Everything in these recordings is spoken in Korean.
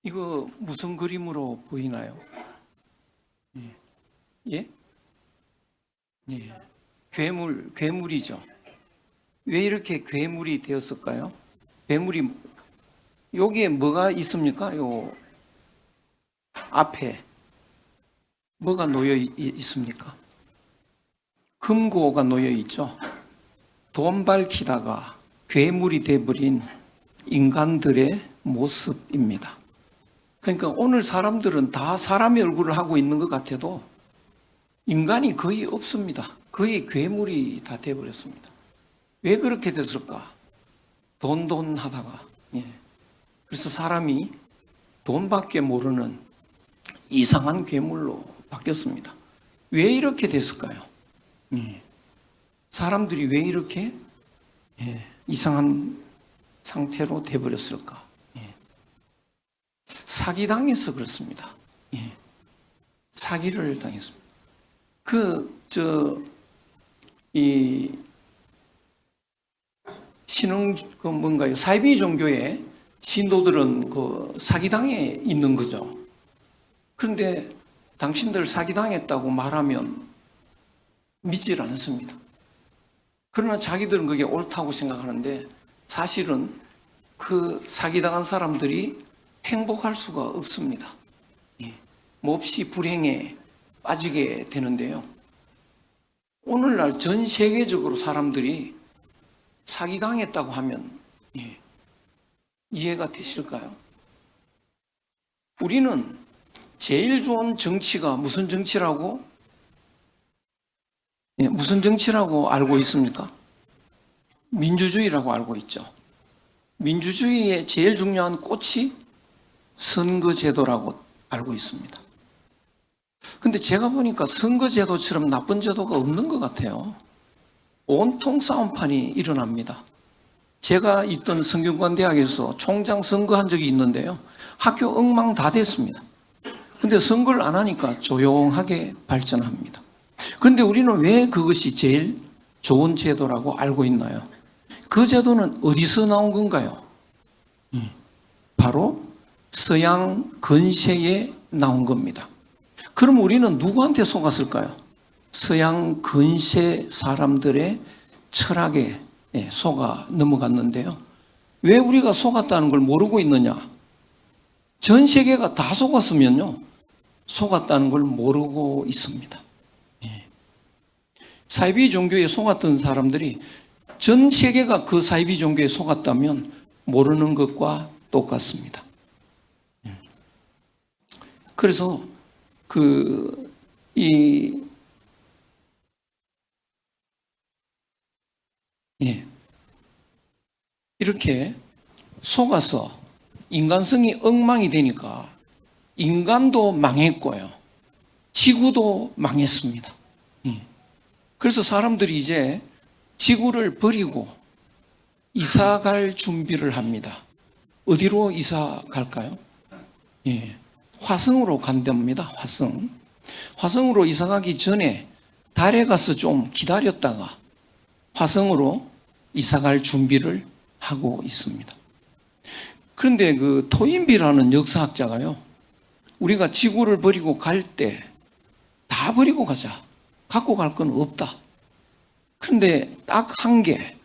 이거 무슨 그림으로 보이나요? 예? 예? 예. 괴물이죠. 왜 이렇게 괴물이 되었을까요? 괴물이, 여기에 뭐가 있습니까? 요 앞에 뭐가 놓여 있습니까? 금고가 놓여 있죠. 돈 밝히다가 괴물이 돼버린 인간들의 모습입니다. 그러니까 오늘 사람들은 다 사람의 얼굴을 하고 있는 것 같아도 인간이 거의 없습니다. 거의 괴물이 다 돼버렸습니다. 왜 그렇게 됐을까? 돈 하다가. 예. 그래서 사람이 돈밖에 모르는 이상한 괴물로 바뀌었습니다. 왜 이렇게 됐을까요? 예. 사람들이 왜 이렇게 이상한 상태로 돼버렸을까? 예. 사기당해서 그렇습니다. 예. 사기를 당했습니다. 뭔가요? 사이비 종교의 신도들은 그 사기당해 있는 거죠. 그런데 당신들 사기당했다고 말하면 믿질 않습니다. 그러나 자기들은 그게 옳다고 생각하는데 사실은 그 사기당한 사람들이 행복할 수가 없습니다. 몹시 불행에 빠지게 되는데요. 오늘날 전 세계적으로 사람들이 사기당했다고 하면 이해가 되실까요? 우리는 제일 좋은 정치가 무슨 정치라고? 무슨 정치라고 알고 있습니까? 민주주의라고 알고 있죠. 민주주의의 제일 중요한 꽃이 선거제도라고 알고 있습니다. 근데 제가 보니까 선거제도처럼 나쁜 제도가 없는 것 같아요. 온통 싸움판이 일어납니다. 제가 있던 성균관대학에서 총장 선거한 적이 있는데요. 학교 엉망 다 됐습니다. 근데 선거를 안 하니까 조용하게 발전합니다. 그런데 우리는 왜 그것이 제일 좋은 제도라고 알고 있나요? 그 제도는 어디서 나온 건가요? 바로 서양 근세에 나온 겁니다. 그럼 우리는 누구한테 속았을까요? 서양 근세 사람들의 철학에 속아 넘어갔는데요. 왜 우리가 속았다는 걸 모르고 있느냐? 전 세계가 다 속았으면요. 속았다는 걸 모르고 있습니다. 사이비 종교에 속았던 사람들이 전 세계가 그 사이비 종교에 속았다면 모르는 것과 똑같습니다. 그래서 이렇게 속아서 인간성이 엉망이 되니까 인간도 망했고요. 지구도 망했습니다. 그래서 사람들이 이제 지구를 버리고 이사 갈 준비를 합니다. 어디로 이사 갈까요? 화성으로 간답니다. 화성으로 이사 가기 전에 달에 가서 좀 기다렸다가 화성으로 이사 갈 준비를 하고 있습니다. 그런데 그 토인비라는 역사학자가요, 우리가 지구를 버리고 갈 때 다 버리고 가자. 갖고 갈 건 없다. 그런데 딱 한 개,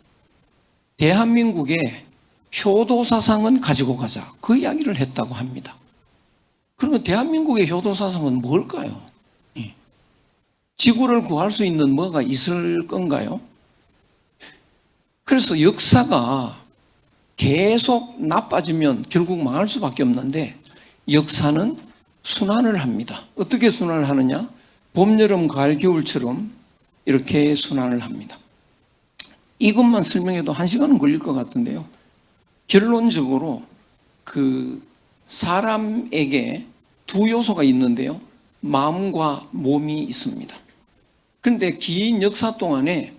대한민국의 효도사상은 가지고 가자. 그 이야기를 했다고 합니다. 그러면 대한민국의 효도사상은 뭘까요? 지구를 구할 수 있는 뭐가 있을 건가요? 그래서 역사가 계속 나빠지면 결국 망할 수밖에 없는데 역사는 순환을 합니다. 어떻게 순환을 하느냐? 봄, 여름, 가을, 겨울처럼 이렇게 순환을 합니다. 이것만 설명해도 1시간은 걸릴 것 같은데요. 결론적으로 그 사람에게 두 요소가 있는데요. 마음과 몸이 있습니다. 그런데 긴 역사 동안에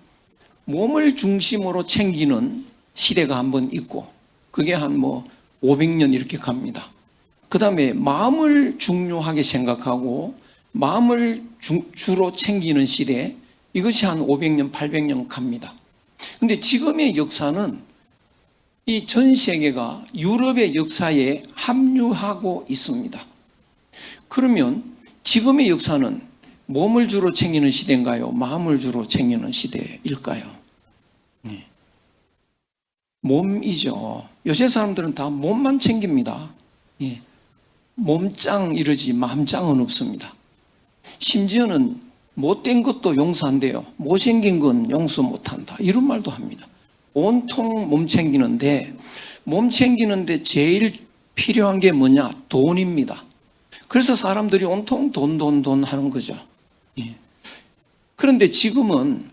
몸을 중심으로 챙기는 시대가 한번 있고 그게 한 500년 이렇게 갑니다. 그 다음에 마음을 중요하게 생각하고 마음을 주로 챙기는 시대, 이것이 한 500년, 800년 갑니다. 그런데 지금의 역사는 이 전 세계가 유럽의 역사에 합류하고 있습니다. 그러면 지금의 역사는 몸을 주로 챙기는 시대인가요? 마음을 주로 챙기는 시대일까요? 네. 몸이죠. 요새 사람들은 다 몸만 챙깁니다. 예. 몸짱 이러지 마음짱은 없습니다. 심지어는 못된 것도 용서한대요. 못생긴 건 용서 못한다. 이런 말도 합니다. 온통 몸 챙기는데, 몸 챙기는데 제일 필요한 게 뭐냐? 돈입니다. 그래서 사람들이 온통 돈 하는 거죠. 예. 그런데 지금은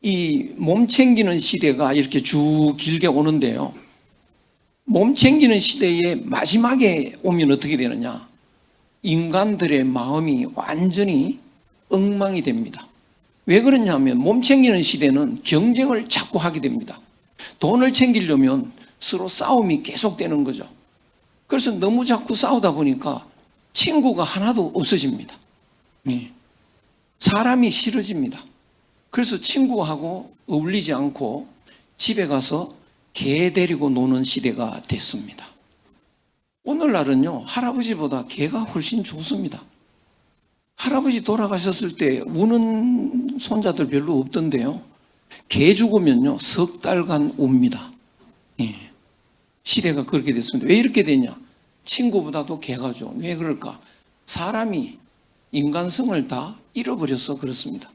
이 몸 챙기는 시대가 이렇게 쭉 길게 오는데요. 몸 챙기는 시대의 마지막에 오면 어떻게 되느냐? 인간들의 마음이 완전히 엉망이 됩니다. 왜 그러냐면 몸 챙기는 시대는 경쟁을 자꾸 하게 됩니다. 돈을 챙기려면 서로 싸움이 계속되는 거죠. 그래서 너무 자꾸 싸우다 보니까 친구가 하나도 없어집니다. 사람이 싫어집니다. 그래서 친구하고 어울리지 않고 집에 가서 개 데리고 노는 시대가 됐습니다. 오늘날은요, 할아버지보다 개가 훨씬 좋습니다. 할아버지 돌아가셨을 때 우는 손자들 별로 없던데요. 개 죽으면요, 석 달간 웁니다. 예. 시대가 그렇게 됐습니다. 왜 이렇게 되냐? 친구보다도 개가 좋아. 왜 그럴까? 사람이 인간성을 다 잃어버려서 그렇습니다.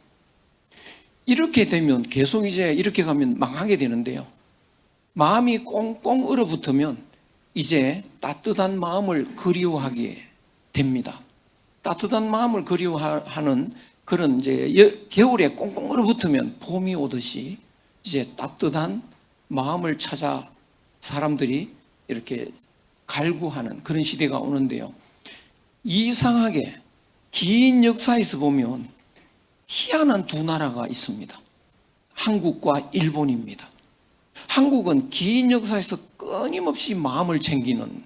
이렇게 되면 계속 이제 이렇게 가면 망하게 되는데요. 마음이 꽁꽁 얼어붙으면 이제 따뜻한 마음을 그리워하게 됩니다. 따뜻한 마음을 그리워하는 그런 이제 겨울에 꽁꽁 얼어붙으면 봄이 오듯이 이제 따뜻한 마음을 찾아 사람들이 이렇게 갈구하는 그런 시대가 오는데요. 이상하게 긴 역사에서 보면 희한한 두 나라가 있습니다. 한국과 일본입니다. 한국은 긴 역사에서 끊임없이 마음을 챙기는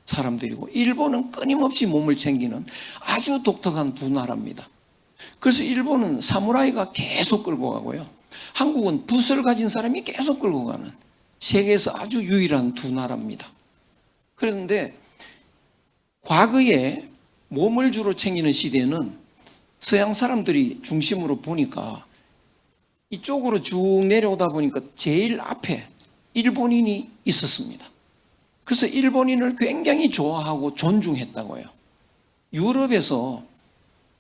사람들이고, 일본은 끊임없이 몸을 챙기는 아주 독특한 두 나라입니다. 그래서 일본은 사무라이가 계속 끌고 가고요, 한국은 붓을 가진 사람이 계속 끌고 가는 세계에서 아주 유일한 두 나라입니다. 그런데 과거에 몸을 주로 챙기는 시대는 서양 사람들이 중심으로 보니까 이쪽으로 쭉 내려오다 보니까 제일 앞에 일본인이 있었습니다. 그래서 일본인을 굉장히 좋아하고 존중했다고요. 유럽에서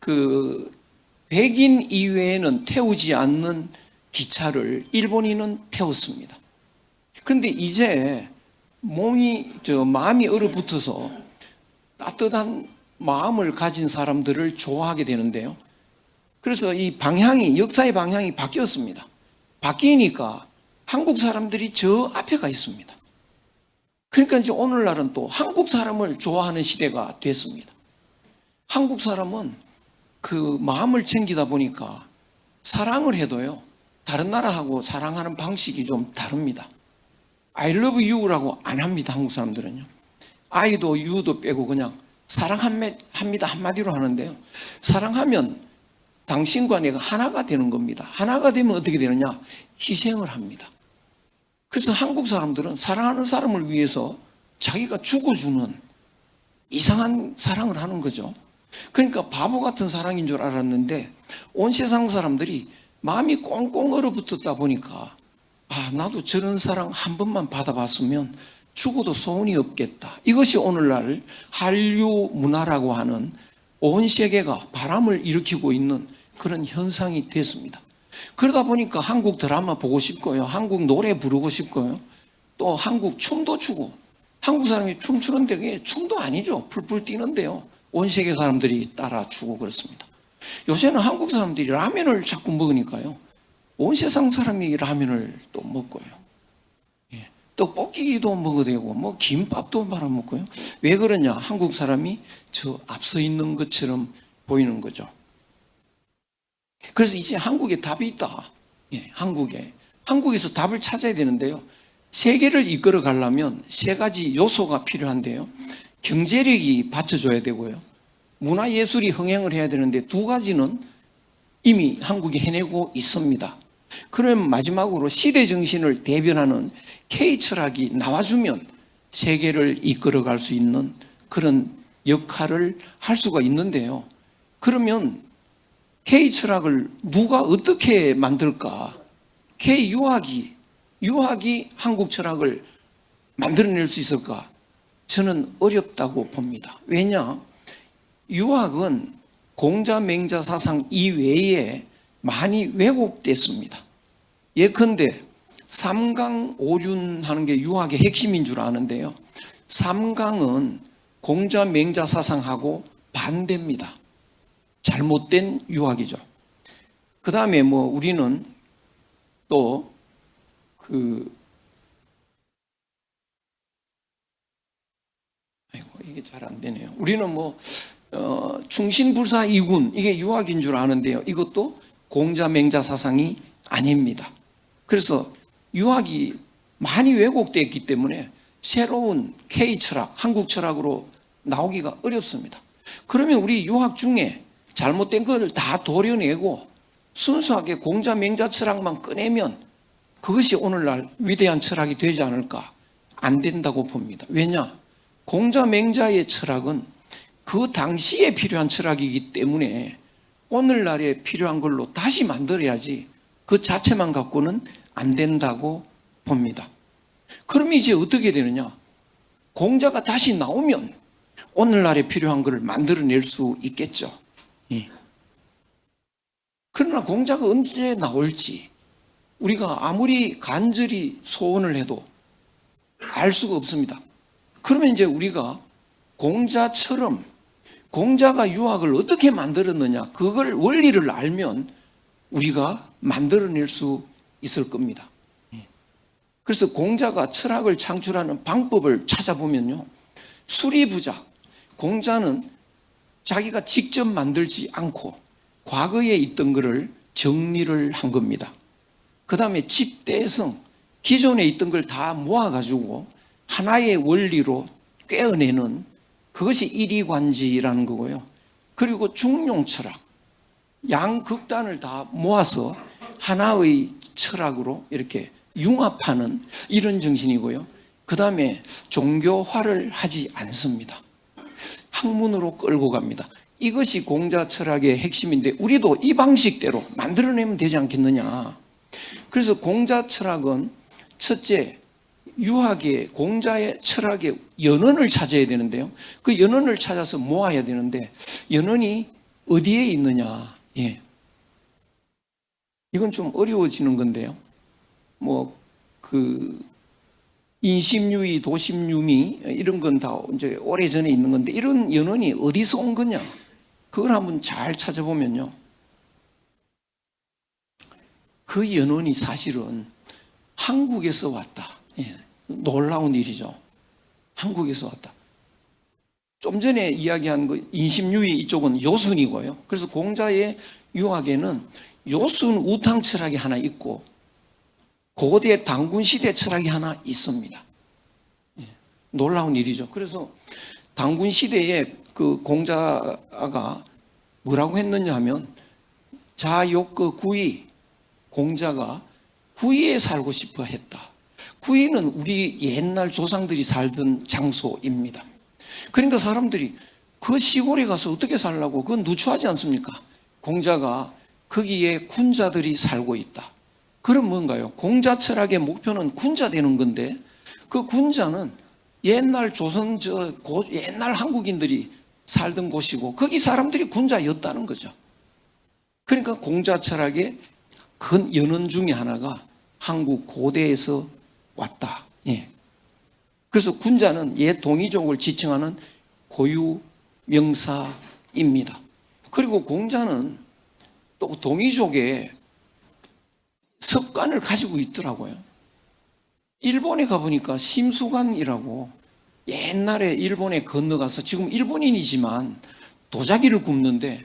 그 백인 이외에는 태우지 않는 기차를 일본인은 태웠습니다. 그런데 이제 마음이 얼어붙어서 따뜻한 마음을 가진 사람들을 좋아하게 되는데요. 그래서 이 방향이, 역사의 방향이 바뀌었습니다. 바뀌니까 한국 사람들이 저 앞에 가 있습니다. 그러니까 이제 오늘날은 또 한국 사람을 좋아하는 시대가 됐습니다. 한국 사람은 그 마음을 챙기다 보니까 사랑을 해도요, 다른 나라하고 사랑하는 방식이 좀 다릅니다. I love you라고 안 합니다. 한국 사람들은요. I도 you도 빼고 그냥 사랑합니다 한마디로 하는데요. 사랑하면 당신과 내가 하나가 되는 겁니다. 하나가 되면 어떻게 되느냐? 희생을 합니다. 그래서 한국 사람들은 사랑하는 사람을 위해서 자기가 죽어주는 이상한 사랑을 하는 거죠. 그러니까 바보 같은 사랑인 줄 알았는데 온 세상 사람들이 마음이 꽁꽁 얼어붙었다 보니까 나도 저런 사랑 한 번만 받아봤으면 죽어도 소원이 없겠다. 이것이 오늘날 한류 문화라고 하는 온 세계가 바람을 일으키고 있는 그런 현상이 됐습니다. 그러다 보니까 한국 드라마 보고 싶고요, 한국 노래 부르고 싶고요, 또 한국 춤도 추고, 한국 사람이 춤추는데 그게 춤도 아니죠. 풀풀 뛰는데요, 온 세계 사람들이 따라 추고 그렇습니다. 요새는 한국 사람들이 라면을 자꾸 먹으니까요, 온 세상 사람이 라면을 또 먹고요, 떡볶이도 먹어도 되고 김밥도 말아먹고요. 왜 그러냐? 한국 사람이 저 앞서 있는 것처럼 보이는 거죠. 그래서 이제 한국에 답이 있다. 한국에서 답을 찾아야 되는데요, 세계를 이끌어 가려면 세 가지 요소가 필요한데요, 경제력이 받쳐줘야 되고요, 문화예술이 흥행을 해야 되는데 두 가지는 이미 한국이 해내고 있습니다. 그러면 마지막으로 시대 정신을 대변하는 K 철학이 나와주면 세계를 이끌어갈 수 있는 그런 역할을 할 수가 있는데요. 그러면 K 철학을 누가 어떻게 만들까? K 유학이 한국 철학을 만들어낼 수 있을까? 저는 어렵다고 봅니다. 왜냐? 유학은 공자 맹자 사상 이외에 많이 왜곡됐습니다. 예컨대 삼강 오륜하는 게 유학의 핵심인 줄 아는데요. 삼강은 공자 맹자 사상하고 반대입니다. 잘못된 유학이죠. 그 다음에 우리는 또 이게 잘 안 되네요. 우리는 충신불사 이군 이게 유학인 줄 아는데요. 이것도 공자 맹자 사상이 아닙니다. 그래서 유학이 많이 왜곡됐기 때문에 새로운 K 철학, 한국 철학으로 나오기가 어렵습니다. 그러면 우리 유학 중에 잘못된 것을 다 도려내고 순수하게 공자 맹자 철학만 꺼내면 그것이 오늘날 위대한 철학이 되지 않을까? 안 된다고 봅니다. 왜냐? 공자 맹자의 철학은 그 당시에 필요한 철학이기 때문에 오늘날에 필요한 걸로 다시 만들어야지 그 자체만 갖고는 안 된다고 봅니다. 그럼 이제 어떻게 되느냐? 공자가 다시 나오면 오늘날에 필요한 것을 만들어낼 수 있겠죠. 그러나 공자가 언제 나올지 우리가 아무리 간절히 소원을 해도 알 수가 없습니다. 그러면 이제 우리가 공자처럼 공자가 유학을 어떻게 만들었느냐 그걸 원리를 알면 우리가 만들어낼 수 있을 겁니다. 그래서 공자가 철학을 창출하는 방법을 찾아보면요, 수리부작, 공자는 자기가 직접 만들지 않고 과거에 있던 것을 정리를 한 겁니다. 그 다음에 집대성, 기존에 있던 걸 다 모아가지고 하나의 원리로 꿰어내는 그것이 일이관지라는 거고요. 그리고 중용철학, 양극단을 다 모아서 하나의 철학으로 이렇게 융합하는 이런 정신이고요. 그 다음에 종교화를 하지 않습니다. 학문으로 끌고 갑니다. 이것이 공자 철학의 핵심인데 우리도 이 방식대로 만들어내면 되지 않겠느냐. 그래서 공자 철학은 첫째, 유학의 공자의 철학의 연원을 찾아야 되는데요. 그 연원을 찾아서 모아야 되는데 연원이 어디에 있느냐. 이건 좀 어려워지는 건데요. 인심유의, 도심유미 이런 건 다 이제 오래전에 있는 건데 이런 연원이 어디서 온 거냐? 그걸 한번 잘 찾아보면요. 그 연원이 사실은 한국에서 왔다. 놀라운 일이죠. 한국에서 왔다. 좀 전에 이야기한 그 인심유의 이쪽은 요순이고요. 그래서 공자의 유학에는 요순 우탕 철학이 하나 있고 고대 당군 시대 철학이 하나 있습니다. 놀라운 일이죠. 그래서 당군 시대에 그 공자가 뭐라고 했느냐 하면 자욕그 구이, 공자가 구이에 살고 싶어 했다. 구이는 우리 옛날 조상들이 살던 장소입니다. 그러니까 사람들이 그 시골에 가서 어떻게 살라고 그건 누추하지 않습니까? 공자가 거기에 군자들이 살고 있다. 그럼 뭔가요? 공자 철학의 목표는 군자 되는 건데 그 군자는 옛날 옛날 한국인들이 살던 곳이고 거기 사람들이 군자였다는 거죠. 그러니까 공자 철학의 큰 연원 중에 하나가 한국 고대에서 왔다. 그래서 군자는 옛 동이족을 지칭하는 고유 명사입니다. 그리고 공자는 또 동이족의 습관을 가지고 있더라고요. 일본에 가보니까 심수관이라고 옛날에 일본에 건너가서 지금 일본인이지만 도자기를 굽는데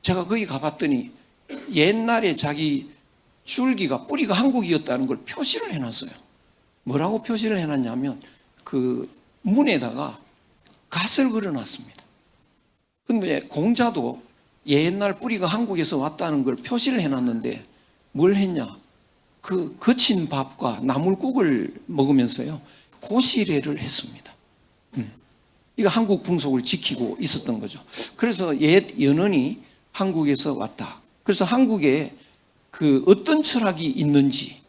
제가 거기 가봤더니 옛날에 자기 줄기가 뿌리가 한국이었다는 걸 표시를 해놨어요. 뭐라고 표시를 해놨냐면 그 문에다가 갓을 그려놨습니다. 근데 공자도 옛날 뿌리가 한국에서 왔다는 걸 표시를 해놨는데 뭘 했냐? 그 거친 밥과 나물국을 먹으면서요 고시례를 했습니다. 이거 한국 풍속을 지키고 있었던 거죠. 그래서 옛 연원이 한국에서 왔다. 그래서 한국에 그 어떤 철학이 있는지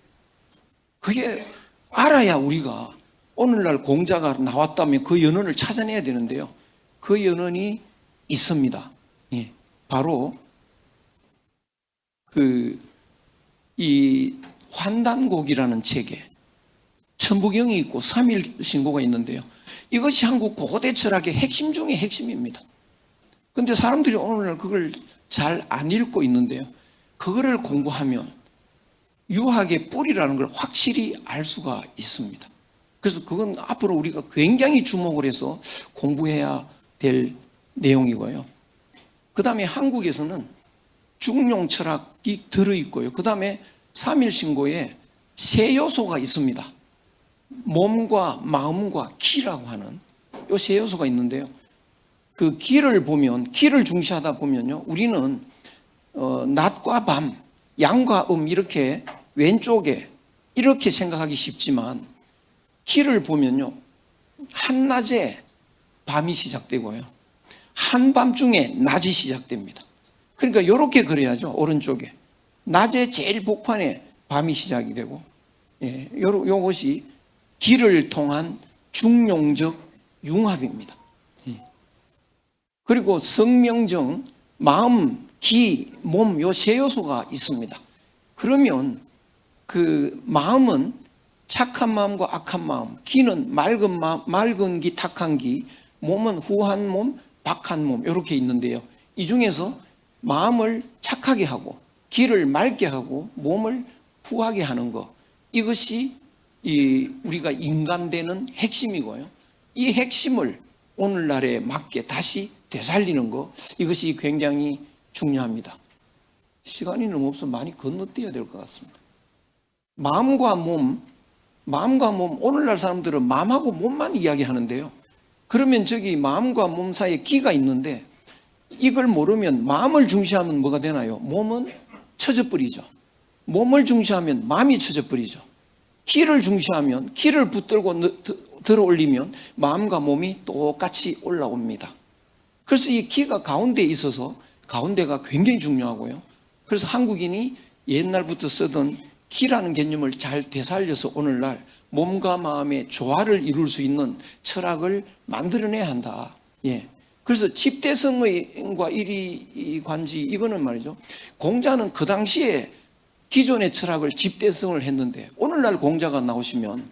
그게 알아야 우리가 오늘날 공자가 나왔다면 그 연원을 찾아내야 되는데요. 그 연원이 있습니다. 예, 바로 이 환단곡이라는 책에 천부경이 있고 삼일신고가 있는데요. 이것이 한국 고대 철학의 핵심 중의 핵심입니다. 그런데 사람들이 오늘날 그걸 잘 안 읽고 있는데요. 그거를 공부하면 유학의 뿌리라는 걸 확실히 알 수가 있습니다. 그래서 그건 앞으로 우리가 굉장히 주목을 해서 공부해야 될 내용이고요. 그 다음에 한국에서는 중용 철학이 들어있고요. 그 다음에 삼일신고에 세 요소가 있습니다. 몸과 마음과 기라고 하는 이 세 요소가 있는데요. 그 기를 보면, 기를 중시하다 보면요, 우리는 낮과 밤, 양과 이렇게 왼쪽에 이렇게 생각하기 쉽지만 기를 보면요, 한낮에 밤이 시작되고요, 한밤중에 낮이 시작됩니다. 그러니까 이렇게 그려야죠. 오른쪽에 낮에 제일 복판에 밤이 시작이 되고, 예, 요것이 기를 통한 중용적 융합입니다. 그리고 성명정, 마음, 기, 몸, 요 세 요소가 있습니다. 그러면 그 마음은 착한 마음과 악한 마음, 기는 맑은 기, 탁한 기, 몸은 후한 몸, 박한 몸, 이렇게 있는데요. 이 중에서 마음을 착하게 하고, 기를 맑게 하고, 몸을 후하게 하는 것, 이것이 우리가 인간되는 핵심이고요. 이 핵심을 오늘날에 맞게 다시 되살리는 것, 이것이 굉장히 중요합니다. 시간이 너무 없어서 많이 건너뛰어야 될 것 같습니다. 마음과 몸, 오늘날 사람들은 마음하고 몸만 이야기하는데요. 그러면 저기 마음과 몸 사이에 기가 있는데 이걸 모르면 마음을 중시하면 뭐가 되나요? 몸은 처져버리죠. 몸을 중시하면 마음이 처져버리죠. 기를 중시하면, 기를 붙들고 들어 올리면 마음과 몸이 똑같이 올라옵니다. 그래서 이 기가 가운데에 있어서 가운데가 굉장히 중요하고요. 그래서 한국인이 옛날부터 쓰던 기라는 개념을 잘 되살려서 오늘날 몸과 마음의 조화를 이룰 수 있는 철학을 만들어내야 한다. 예. 그래서 집대성과 일이관지, 이거는 말이죠, 공자는 그 당시에 기존의 철학을 집대성을 했는데 오늘날 공자가 나오시면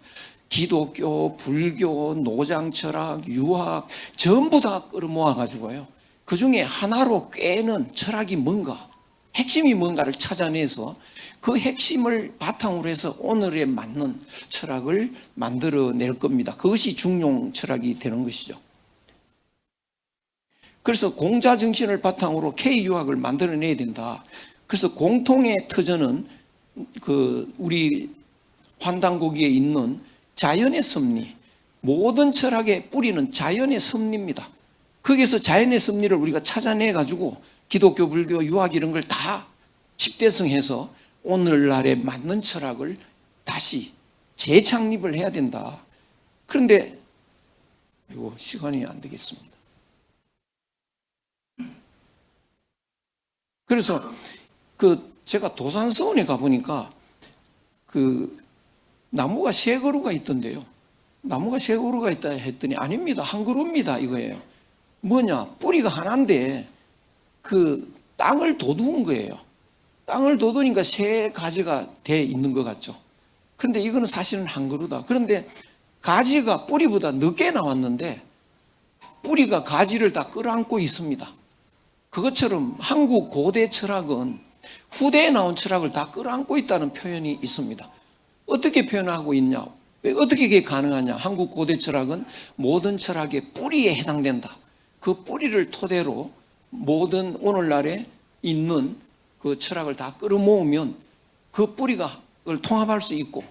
기독교, 불교, 노장철학, 유학 전부 다 끌어모아 가지고요, 그 중에 하나로 꿰는 철학이 뭔가, 핵심이 뭔가를 찾아내서 그 핵심을 바탕으로 해서 오늘에 맞는 철학을 만들어낼 겁니다. 그것이 중용 철학이 되는 것이죠. 그래서 공자 정신을 바탕으로 K-유학을 만들어내야 된다. 그래서 공통의 터전은 우리 환단고기에 있는 자연의 섭리, 모든 철학의 뿌리는 자연의 섭리입니다. 거기에서 자연의 섭리를 우리가 찾아내 가지고 기독교, 불교, 유학 이런 걸 다 집대성해서 오늘날에 맞는 철학을 다시 재창립을 해야 된다. 그런데 이거 시간이 안 되겠습니다. 그래서 제가 도산서원에 가보니까 나무가 세 그루가 있던데요. 나무가 세 그루가 있다 했더니 아닙니다. 한 그루입니다. 이거예요. 뭐냐? 뿌리가 하나인데 땅을 도두은 거예요. 땅을 도두니까 세 가지가 돼 있는 것 같죠. 그런데 이거는 사실은 한 그루다. 그런데 가지가 뿌리보다 늦게 나왔는데 뿌리가 가지를 다 끌어안고 있습니다. 그것처럼 한국 고대 철학은 후대에 나온 철학을 다 끌어안고 있다는 표현이 있습니다. 어떻게 표현하고 있냐? 어떻게 그게 가능하냐? 한국 고대 철학은 모든 철학의 뿌리에 해당된다. 그 뿌리를 토대로 모든 오늘날에 있는 그 철학을 다 끌어모으면 그 뿌리가 통합할 수 있고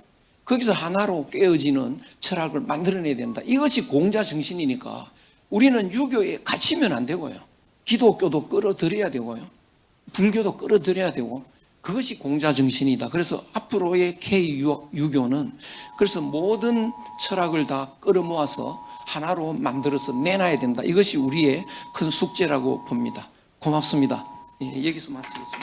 거기서 하나로 깨어지는 철학을 만들어내야 된다. 이것이 공자 정신이니까 우리는 유교에 갇히면 안 되고요. 기독교도 끌어들여야 되고요. 불교도 끌어들여야 되고 그것이 공자 정신이다. 그래서 앞으로의 K 유교는 그래서 모든 철학을 다 끌어모아서 하나로 만들어서 내놔야 된다. 이것이 우리의 큰 숙제라고 봅니다. 고맙습니다. 예, 여기서 마치겠습니다.